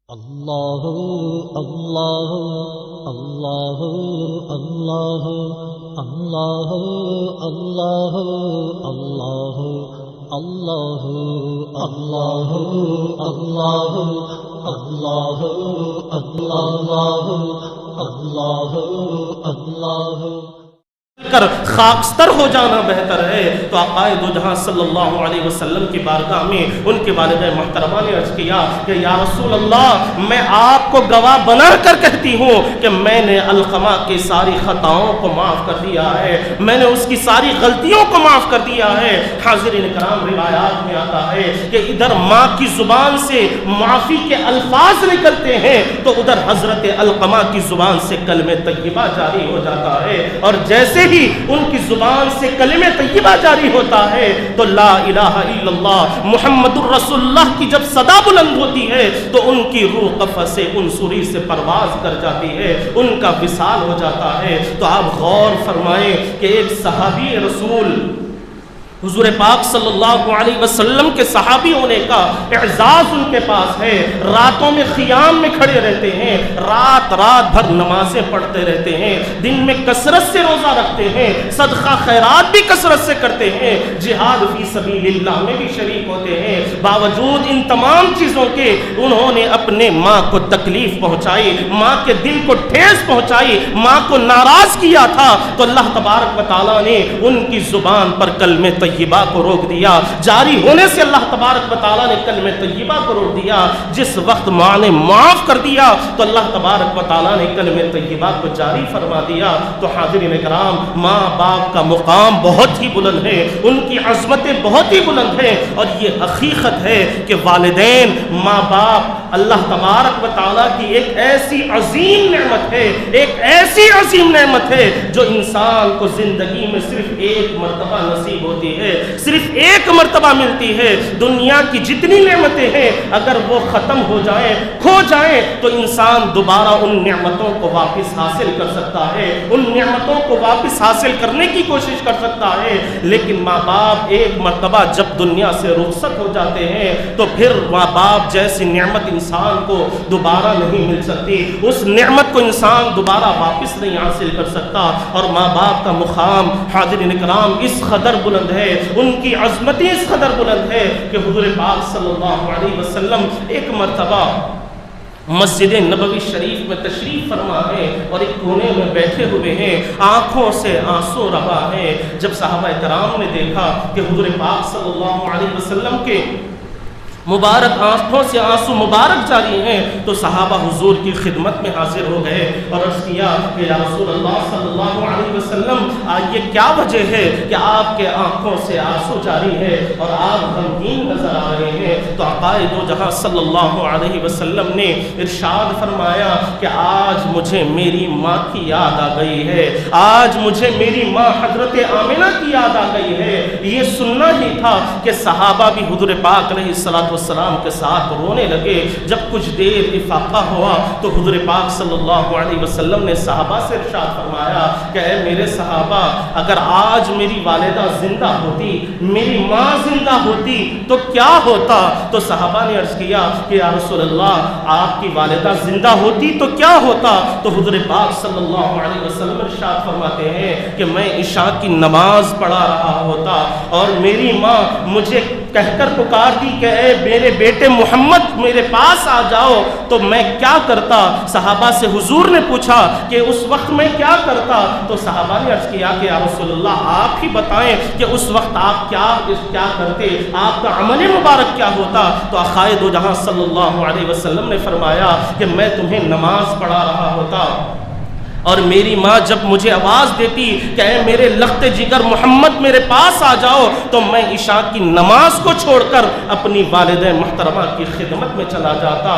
اللہ اللہ اللہ اللہ اللہ اللہ اللہ اللہ اللہ اللہ اللہ اللہ اللہ کر خاکستر ہو جانا بہتر ہے۔ تو آقا دو جہاں صلی اللہ علیہ وسلم کی بارگاہ میں ان کے والدہ محترمہ نے عرض کیا کہ یا رسول اللہ، میں آپ کو گواہ بنا کر کہتی ہوں کہ میں نے علقمہ کی ساری خطاؤں کو معاف کر دیا ہے، میں نے اس کی ساری غلطیوں کو معاف کر دیا ہے۔ حاضرین کرام، روایات میں آتا ہے کہ ادھر ماں کی زبان سے معافی کے الفاظ نکلتے ہیں تو ادھر حضرت علقمہ کی زبان سے کلمہ طیبہ جاری ہو جاتا ہے، اور جیسے ہی ان کی زبان سے کلمہ طیبہ جاری ہوتا ہے تو لا الہ الا اللہ محمد الرسول اللہ کی جب صدا بلند ہوتی ہے تو ان کی روح قفس سے ان سوری سے پرواز کر جاتی ہے، ان کا وصال ہو جاتا ہے۔ تو آپ غور فرمائیں کہ ایک صحابی رسول حضور پاک صلی اللہ علیہ وسلم کے صحابی ہونے کا اعزاز ان کے پاس ہے، راتوں میں خیام میں کھڑے رہتے ہیں، رات بھر نمازیں پڑھتے رہتے ہیں، دن میں کثرت سے روزہ رکھتے ہیں، صدقہ خیرات بھی کثرت سے کرتے ہیں، جہاد فی سبیل اللہ میں بھی شریک ہوتے ہیں۔ باوجود ان تمام چیزوں کے انہوں نے اپنے ماں کو تکلیف پہنچائی، ماں کے دل کو ٹھیس پہنچائی، ماں کو ناراض کیا تھا، تو اللہ تبارک و تعالیٰ نے ان کی زبان پر کلمہ طیبہ کو روک دیا، جاری ہونے سے اللہ تبارک و تعالیٰ نے کلمہ طیبہ کو روک دیا۔ جس وقت ماں نے معاف کر دیا تو اللہ تبارک و تعالیٰ نے کلمہ طیبہ کو جاری فرما دیا۔ تو حاضرین کرام، ماں باپ کا مقام بہت ہی بلند ہے، ان کی عظمتیں بہت ہی بلند ہیں، اور یہ حقیقت ہے کہ والدین، ماں باپ اللہ تبارک و تعالیٰ کی ایک ایسی عظیم نعمت ہے، ایک ایسی عظیم نعمت ہے جو انسان کو زندگی میں صرف ایک مرتبہ نصیب ہوتی ہے، صرف ایک مرتبہ ملتی ہے۔ دنیا کی جتنی نعمتیں ہیں اگر وہ ختم ہو جائیں، کھو جائیں، تو انسان دوبارہ ان نعمتوں کو واپس حاصل کر سکتا ہے، ان نعمتوں کو واپس حاصل کرنے کی کوشش کر سکتا ہے، لیکن ماں باپ ایک مرتبہ جب دنیا سے رخصت ہو جاتے ہیں تو پھر ماں باپ جیسی نعمت انسان کو دوبارہ نہیں مل سکتی، اس نعمت کو انسان دوبارہ واپس نہیں حاصل کر سکتا۔ اور ماں باپ کا مقام حاضرین کرام اس قدر بلند ہے، ان کی عظمتیں اس قدر بلند ہے کہ حضور پاک صلی اللہ علیہ وسلم ایک مرتبہ مسجد نبوی شریف میں تشریف فرما ہے اور ایک کونے میں بیٹھے ہوئے ہیں، آنکھوں سے آنسو رہا ہے۔ جب صحابہ کرام نے دیکھا کہ حضور پاک صلی اللہ علیہ وسلم کے مبارک آنکھوں سے آنسو مبارک جاری ہیں تو صحابہ حضور کی خدمت میں حاضر ہو گئے اور عرض کیا کہ یا رسول اللہ صلی اللہ علیہ وسلم، یہ کیا وجہ ہے کہ آپ کے آنکھوں سے آنسو جاری ہے اور آپ غمگین نظر آ رہے ہیں؟ تو آقا دو جہاں صلی اللہ علیہ وسلم نے ارشاد فرمایا کہ آج مجھے میری ماں کی یاد آ گئی ہے، آج مجھے میری ماں حضرت آمنہ کی یاد آ گئی ہے۔ یہ سننا ہی تھا کہ صحابہ بھی حضور پاک علیہ السلام کے ساتھ رونے لگے۔ جب کچھ دیر افاقہ ہوا تو حضور پاک صلی اللہ علیہ وسلم نے صحابہ سے ارشاد فرمایا کہ اے میرے صحابہ، اگر آج میری والدہ زندہ ہوتی، میری ماں زندہ ہوتی تو کیا ہوتا؟ تو صحابہ نے عرض کیا کہ یا رسول اللہ، آپ کی والدہ زندہ ہوتی تو کیا ہوتا؟ تو حضور پاک صلی اللہ علیہ وسلم ارشاد فرماتے ہیں کہ میں عشاء کی نماز پڑھا رہا ہوتا اور میری ماں مجھے کہہ کر پکارتی کہ اے میرے بیٹے محمد میرے پاس آ جاؤ، تو میں کیا کرتا؟ صحابہ سے حضور نے پوچھا کہ اس وقت میں کیا کرتا؟ تو صحابہ نے عرض کیا کہ یا رسول اللہ، آپ ہی بتائیں کہ اس وقت آپ کیا کرتے، آپ کا عمل مبارک کیا ہوتا؟ تو آقا دو جہاں صلی اللہ علیہ وسلم نے فرمایا کہ میں تمہیں نماز پڑھا رہا ہوتا اور میری ماں جب مجھے آواز دیتی کہ اے میرے لخت جگر محمد میرے پاس آ جاؤ، تو میں عشاء کی نماز کو چھوڑ کر اپنی والدہ محترمہ کی خدمت میں چلا جاتا۔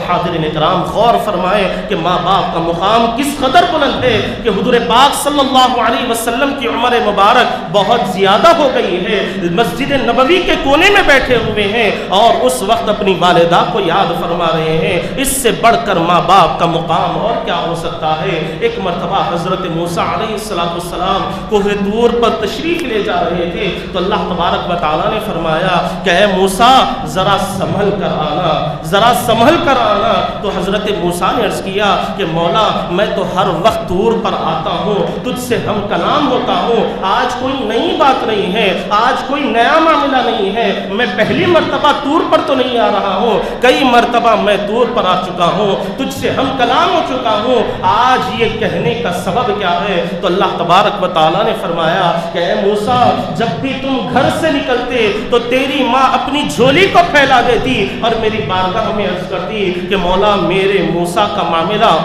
حاضرین کرام، غور فرمائیں کہ ماں باپ کا مقام کس قدر بلند ہے کہ حضور پاک صلی اللہ علیہ وسلم کی عمر مبارک بہت زیادہ ہو گئی ہے، مسجد نبوی کے کونے میں بیٹھے ہوئے ہیں اور اس وقت اپنی والدہ کو یاد فرما رہے ہیں۔ اس سے بڑھ کر ماں باپ کا مقام اور کیا ہو سکتا ہے؟ ایک ایک مرتبہ حضرت موسیٰ علیہ السلام کوہ طور پر تشریف لے جا رہے تھے تو اللہ تبارک و تعالیٰ نے فرمایا کہ اے موسیٰ ذرا سنبھل کر آنا، ذرا سنبھل کر آنا۔ تو حضرت موسیٰ نے عرض کیا کہ مولا میں تو ہر وقت طور پر آتا ہوں، تجھ سے ہم کلام ہوتا ہوں، آج کوئی نئی بات نہیں ہے، آج کوئی نیا معاملہ نہیں ہے، میں پہلی مرتبہ طور پر تو نہیں آ رہا ہوں، کئی مرتبہ میں طور پر آ چکا ہوں، تجھ سے ہم کلام ہو چکا ہوں، آج یہ کہنے کا سبب کیا ہے؟ تو اللہ تبارک و تعالیٰ نے فرمایا کہ اے موسیٰ جب بھی تم گھر سے نکلتے تو تیری ماں اپنی جھولی کو پھیلا دیتی اور میری بارگاہ میں عرض کرتی کہ مولا میرے موسیٰ کا معاملہ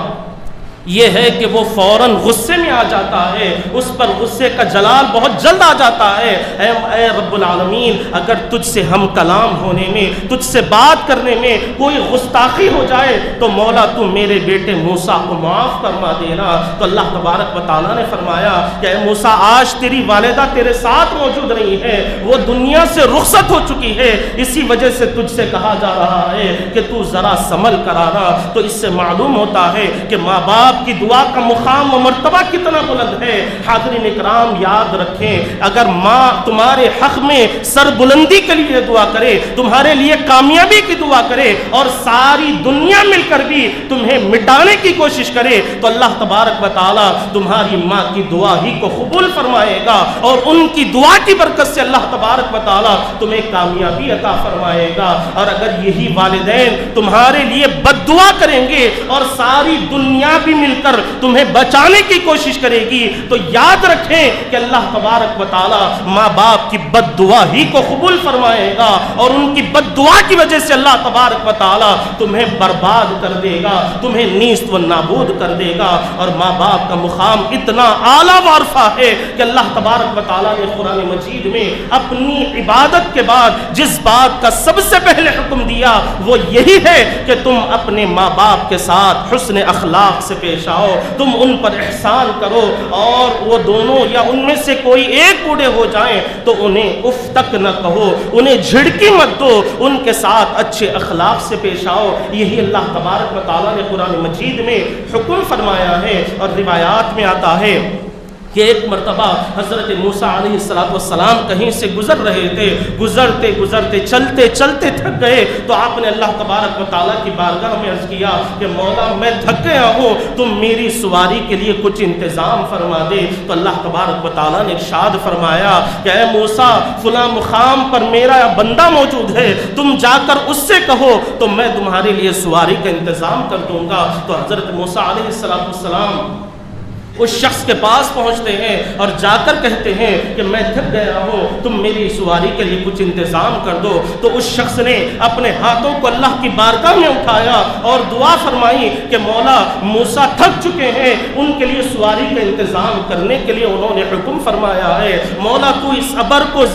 یہ ہے کہ وہ فوراً غصے میں آ جاتا ہے، اس پر غصے کا جلال بہت جلد آ جاتا ہے، اے رب العالمین اگر تجھ سے ہم کلام ہونے میں، تجھ سے بات کرنے میں کوئی گستاخی ہو جائے تو مولا تو میرے بیٹے موسیٰ کو معاف فرما دینا۔ تو اللہ تبارک و تعالیٰ نے فرمایا کہ اے موسیٰ آج تیری والدہ تیرے ساتھ موجود نہیں ہے، وہ دنیا سے رخصت ہو چکی ہے، اسی وجہ سے تجھ سے کہا جا رہا ہے کہ تو ذرا سنبھل کر آنا۔ تو اس سے معلوم ہوتا ہے کہ ماں باپ کی دعا کا مقام و مرتبہ کتنا بلند ہے۔ حاضرین اکرام یاد رکھیں اگر ماں تمہارے حق میں سر بلندی کے لیے دعا کرے، تمہارے لیے کامیابی کی دعا کرے اور ساری دنیا مل کر بھی تمہیں مٹانے کی کوشش کرے تو اللہ تبارک و تعالیٰ تمہاری ماں کی دعا ہی کو قبول فرمائے گا اور ان کی دعا کی برکت سے اللہ تبارک و تعالیٰ تمہیں کامیابی عطا فرمائے گا۔ اور اگر یہی والدین تمہارے لیے بد دعا کریں گے اور ساری دنیا بھی مل کر تمہیں بچانے کی کوشش کرے گی تو یاد رکھیں کہ اللہ تبارک و تعالیٰ ماں باپ کی بد دعا ہی کو قبول فرمائے گا اور ان کی بد دعا کی وجہ سے اللہ تبارک و تعالیٰ تمہیں برباد کر دے گا، تمہیں نیست و نابود کر دے گا۔ اور ماں باپ کا مقام اتنا اعلیٰ و عرفہ ہے کہ اللہ تبارک و تعالیٰ نے قرآن مجید میں اپنی عبادت کے بعد جس بات کا سب سے پہلے حکم دیا وہ یہی ہے کہ تم اپنے ماں باپ کے ساتھ حسن اخلاق سے پیش آؤ، تم ان پر احسان کرو اور وہ دونوں یا ان میں سے کوئی ایک بوڑھے ہو جائیں تو انہیں اف تک نہ کہو، انہیں جھڑکی مت دو، ان کے ساتھ اچھے اخلاق سے پیش آؤ۔ یہی اللہ تبارک و تعالیٰ نے قرآن مجید میں حکم فرمایا ہے۔ اور روایات میں آتا ہے کہ ایک مرتبہ حضرت موسیٰ علیہ السلام کہیں سے گزر رہے تھے، گزرتے گزرتے چلتے چلتے تھک گئے تو آپ نے اللہ تبارک و تعالیٰ کی بارگاہ میں عرض کیا کہ مولا میں تھک گیا ہوں، تم میری سواری کے لیے کچھ انتظام فرما دے۔ تو اللہ تبارک و تعالیٰ نے ارشاد فرمایا کہ اے موسیٰ فلاں مقام پر میرا بندہ موجود ہے، تم جا کر اس سے کہو تو میں تمہارے لیے سواری کا انتظام کر دوں گا۔ تو حضرت موسیٰ علیہ السلام اس شخص کے پاس پہنچتے ہیں اور جا کر کہتے ہیں کہ میں تھک گیا ہوں، تم میری سواری کے لیے کچھ انتظام کر دو۔ تو اس شخص نے اپنے ہاتھوں کو اللہ کی بارگاہ میں اٹھایا اور دعا فرمائی کہ مولا موسیٰ تھک چکے ہیں، ان کے لیے سواری کا انتظام کرنے کے لیے انہوں نے حکم فرمایا ہے، مولا تو اس ابر کو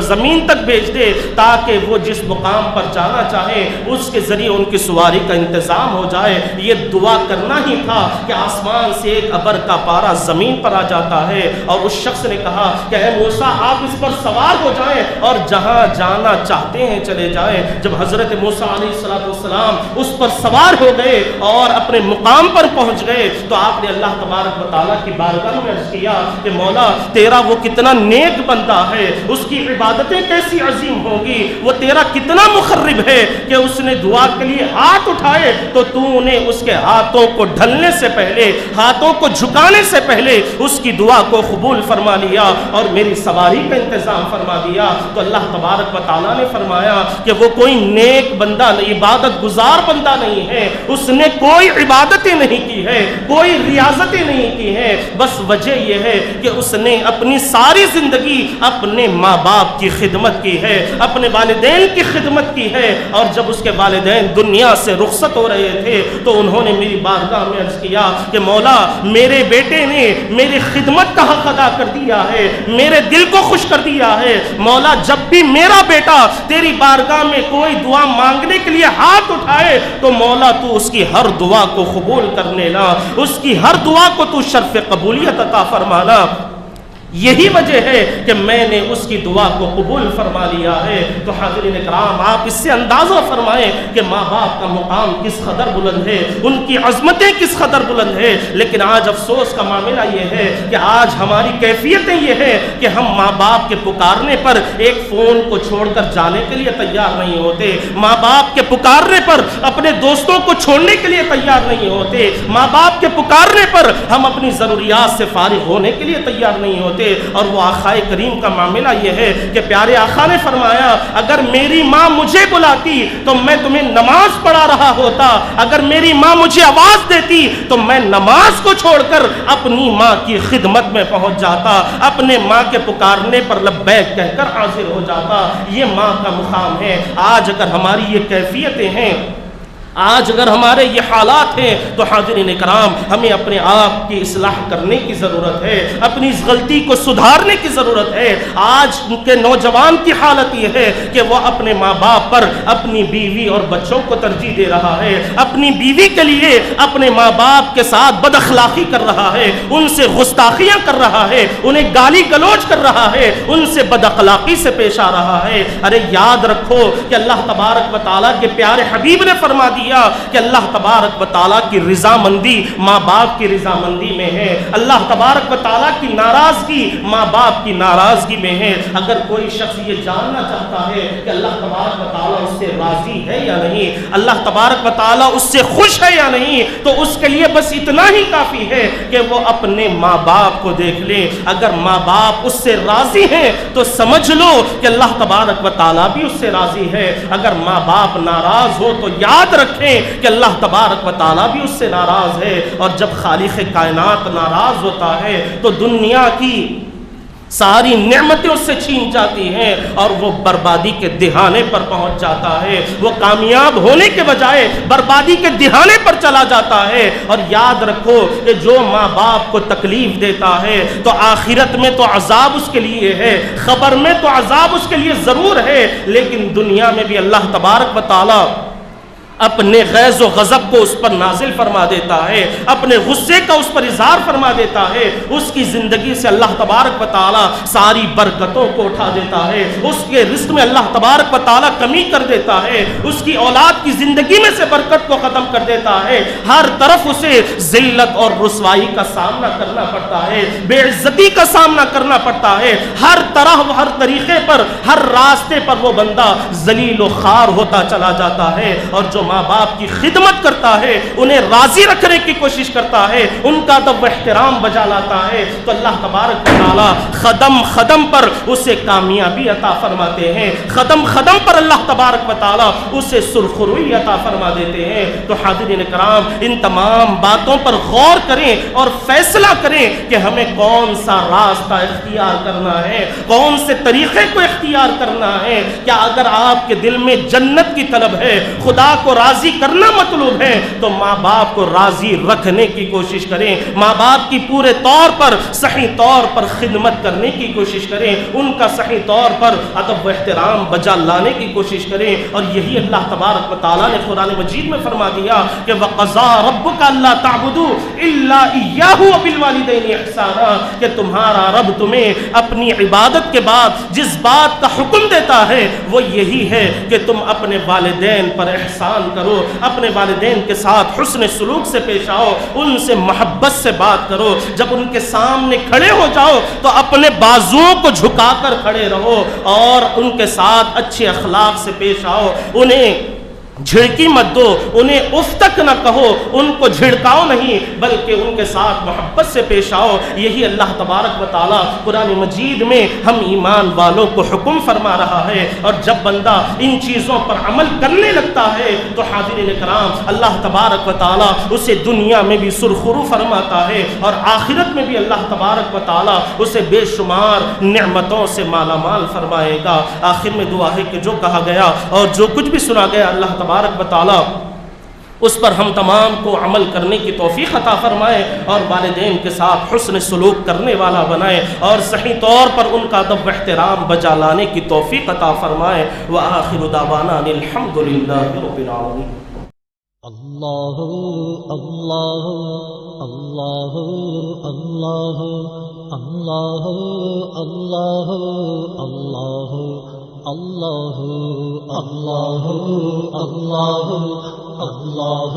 زمین تک بھیج دے تاکہ وہ جس مقام پر جانا چاہے اس کے ذریعے ان کی سواری کا انتظام ہو جائے۔ یہ دعا کرنا ہی تھا کہ آسمان سے ایک ابر کا پارا زمین پر آ جاتا ہے اور اس شخص نے کہا کہ اے موسیٰ آپ اس پر سوار ہو جائیں اور جہاں جانا چاہتے ہیں چلے جائیں۔ جب حضرت موسیٰ علیہ السلام اس پر سوار ہو گئے اور اپنے مقام پر پہنچ گئے تو آپ نے اللہ تبارک و تعالیٰ کی بارگاہ میں عرض کیا کہ مولا تیرا وہ کتنا نیک بندہ ہے، اس کی عبادتیں کیسی عظیم ہوں گی، وہ تیرا کتنا مخرب ہے کہ اس نے دعا کے لیے ہاتھ اٹھائے تو تو نے اس کے ہاتھوں کو ڈھلنے سے پہلے، ہاتھوں کو جھکانے سے پہلے اس کی دعا کو قبول فرما لیا اور میری سواری کا انتظام فرما دیا۔ تو اللہ تبارک و تعالیٰ نے فرمایا کہ وہ کوئی نیک بندہ نہیں، عبادت گزار بندہ نہیں ہے، اس نے کوئی عبادتیں نہیں کی ہے، کوئی ریاضتیں نہیں کی ہیں، بس وجہ یہ ہے کہ اس نے اپنی ساری زندگی اپنے ماں باپ کی خدمت کی ہے، اپنے والدین کی خدمت کی ہے۔ اور جب اس کے والدین دنیا سے رخصت ہو رہے تھے تو انہوں نے میری بارگاہ میں عرض کیا کہ مولا میرے بیٹے نے میری خدمت کا حق ادا کر دیا ہے، میرے دل کو خوش کر دیا ہے، مولا جب بھی میرا بیٹا تیری بارگاہ میں کوئی دعا مانگنے کے لیے ہاتھ اٹھائے تو مولا تو اس کی ہر دعا کو قبول کر لینا، اس کی ہر دعا کو تو شرف قبولیت عطا فرمانا۔ یہی وجہ ہے کہ میں نے اس کی دعا کو قبول فرما لیا ہے۔ تو حاضرین کرام، آپ اس سے اندازہ فرمائیں کہ ماں باپ کا مقام کس قدر بلند ہے، ان کی عظمتیں کس قدر بلند ہے۔ لیکن آج افسوس کا معاملہ یہ ہے کہ آج ہماری کیفیتیں یہ ہے کہ ہم ماں باپ کے پکارنے پر ایک فون کو چھوڑ کر جانے کے لیے تیار نہیں ہوتے، ماں باپ کے پکارنے پر اپنے دوستوں کو چھوڑنے کے لیے تیار نہیں ہوتے، ماں باپ کے پکارنے پر ہم اپنی ضروریات سے فارغ ہونے کے لیے تیار نہیں ہوتے۔ اور وہ آقائے کریم کا معاملہ یہ ہے کہ پیارے آقا نے فرمایا، اگر میری ماں مجھے بلاتی تو میں تمہیں نماز پڑھا رہا ہوتا، اگر میری ماں مجھے آواز دیتی تو میں نماز کو چھوڑ کر اپنی ماں کی خدمت میں پہنچ جاتا، اپنے ماں کے پکارنے پر لبیک کہہ کر حاضر ہو جاتا۔ یہ ماں کا مقام ہے۔ آج اگر ہماری یہ کیفیتیں ہیں، آج اگر ہمارے یہ حالات ہیں، تو حاضرین کرام ہمیں اپنے آپ کی اصلاح کرنے کی ضرورت ہے، اپنی اس غلطی کو سدھارنے کی ضرورت ہے۔ آج کے نوجوان کی حالت یہ ہے کہ وہ اپنے ماں باپ پر اپنی بیوی اور بچوں کو ترجیح دے رہا ہے، اپنی بیوی کے لیے اپنے ماں باپ کے ساتھ بد اخلاقی کر رہا ہے، ان سے گستاخیاں کر رہا ہے، انہیں گالی گلوچ کر رہا ہے، ان سے بد اخلاقی سے پیش آ رہا ہے۔ ارے یاد رکھو کہ اللہ تبارک و تعالیٰ کے پیارے حبیب نے فرما دیا کہ اللہ تبارک و تعالیٰ کی رضامندی ماں باپ کی رضامندی میں ہے، اللہ تبارک و تعالیٰ کی ناراضگی ماں باپ کی ناراضگی میں ہے۔ اگر کوئی شخص یہ جاننا چاہتا ہے کہ اللہ تبارک و تعالیٰ اس سے راضی ہے یا نہیں، اللہ تبارک و تعالیٰ اس سے خوش ہے یا نہیں، تو اس کے لیے بس اتنا ہی کافی ہے کہ وہ اپنے ماں باپ کو دیکھ لے۔ اگر ماں باپ اس سے راضی ہیں تو سمجھ لو کہ اللہ تبارک و تعالیٰ بھی اس سے راضی ہے۔ اگر ماں باپ ناراض ہو تو یاد رکھیں کہ اللہ تبارک و تعالیٰ بھی اس سے ناراض ہے۔ اور جب خالق کائنات ناراض ہوتا ہے تو دنیا کی ساری نعمتیں اس سے چھین جاتی ہیں اور وہ بربادی کے دہانے پر پہنچ جاتا ہے، وہ کامیاب ہونے کے بجائے بربادی کے دہانے پر چلا جاتا ہے۔ اور یاد رکھو کہ جو ماں باپ کو تکلیف دیتا ہے تو آخرت میں تو عذاب اس کے لیے ہے، خبر میں تو عذاب اس کے لیے ضرور ہے، لیکن دنیا میں بھی اللہ تبارک و تعالیٰ اپنے غیظ و غضب کو اس پر نازل فرما دیتا ہے، اپنے غصے کا اس پر اظہار فرما دیتا ہے، اس کی زندگی سے اللہ تبارک و تعالیٰ ساری برکتوں کو اٹھا دیتا ہے، اس کے رزق میں اللہ تبارک و تعالیٰ کمی کر دیتا ہے، اس کی اولاد کی زندگی میں سے برکت کو ختم کر دیتا ہے، ہر طرف اسے ذلت اور رسوائی کا سامنا کرنا پڑتا ہے، بے عزتی کا سامنا کرنا پڑتا ہے، ہر طرح ہر طریقے پر ہر راستے پر وہ بندہ ذلیل و خوار ہوتا چلا جاتا ہے۔ اور جو ماں باپ کی خدمت کرتا ہے، انہیں راضی رکھنے کی کوشش کرتا ہے، ان کا ادب و احترام بجا لاتا ہے، تو اللہ تبارک و تعالیٰ قدم قدم پر اسے کامیابی عطا فرماتے ہیں، قدم قدم پر اللہ تبارک و تعالیٰ اسے سرخروئی عطا فرما دیتے ہیں۔ تو حاضرین کرام، ان تمام باتوں پر غور کریں اور فیصلہ کریں کہ ہمیں کون سا راستہ اختیار کرنا ہے، کون سے طریقے کو اختیار کرنا ہے۔ کیا اگر آپ کے دل میں جنت کی طلب ہے، خدا کو راضی کرنا مطلوب ہے، تو ماں باپ کو راضی رکھنے کی کوشش کریں، ماں باپ کی پورے طور پر صحیح طور پر خدمت کرنے کی کوشش کریں، ان کا صحیح طور پر ادب و احترام بجا لانے کی کوشش کریں۔ اور یہی اللہ تبارک و تعالیٰ نے قرآن مجید میں فرما دیا کہ وَقَضَىٰ رَبُّكَ أَلَّا تَعْبُدُوا إِلَّا إِيَّاهُ وَبِالْوَالِدَيْنِ إِحْسَانًا، کہ تمہارا رب تمہیں اپنی عبادت کے بعد جس بات کا حکم دیتا ہے وہ یہی ہے کہ تم اپنے والدین پر احسان کرو، اپنے والدین کے ساتھ حسن سلوک سے پیش آؤ، ان سے محبت سے بات کرو، جب ان کے سامنے کھڑے ہو جاؤ تو اپنے بازوؤں کو جھکا کر کھڑے رہو اور ان کے ساتھ اچھے اخلاق سے پیش آؤ، انہیں جھڑکی مت دو، انہیں اف تک نہ کہو، ان کو جھڑکاؤ نہیں بلکہ ان کے ساتھ محبت سے پیش آؤ۔ یہی اللہ تبارک و تعالیٰ قرآن مجید میں ہم ایمان والوں کو حکم فرما رہا ہے۔ اور جب بندہ ان چیزوں پر عمل کرنے لگتا ہے تو حاضرین کرام، اللہ تبارک و تعالیٰ اسے دنیا میں بھی سرخرو فرماتا ہے اور آخرت میں بھی اللہ تبارک و تعالیٰ اسے بے شمار نعمتوں سے مالا مال فرمائے گا۔ آخر میں دعا ہے کہ جو کہا گیا اور جو کچھ بھی سنا گیا، اللہ تبارک و تعالیٰ اس پر ہم تمام کو عمل کرنے کی توفیق عطا فرمائے اور والدین کے ساتھ حسن سلوک کرنے والا بنائے اور صحیح طور پر ان کا ادب و احترام بجا لانے کی توفیق عطا فرمائے۔ وآخر دعوانا الحمد للہ رب العالمین۔ اللہ اللہ اللہ اللہ اللہ اللہ اللہ اللہ اللہ اللہ اللہ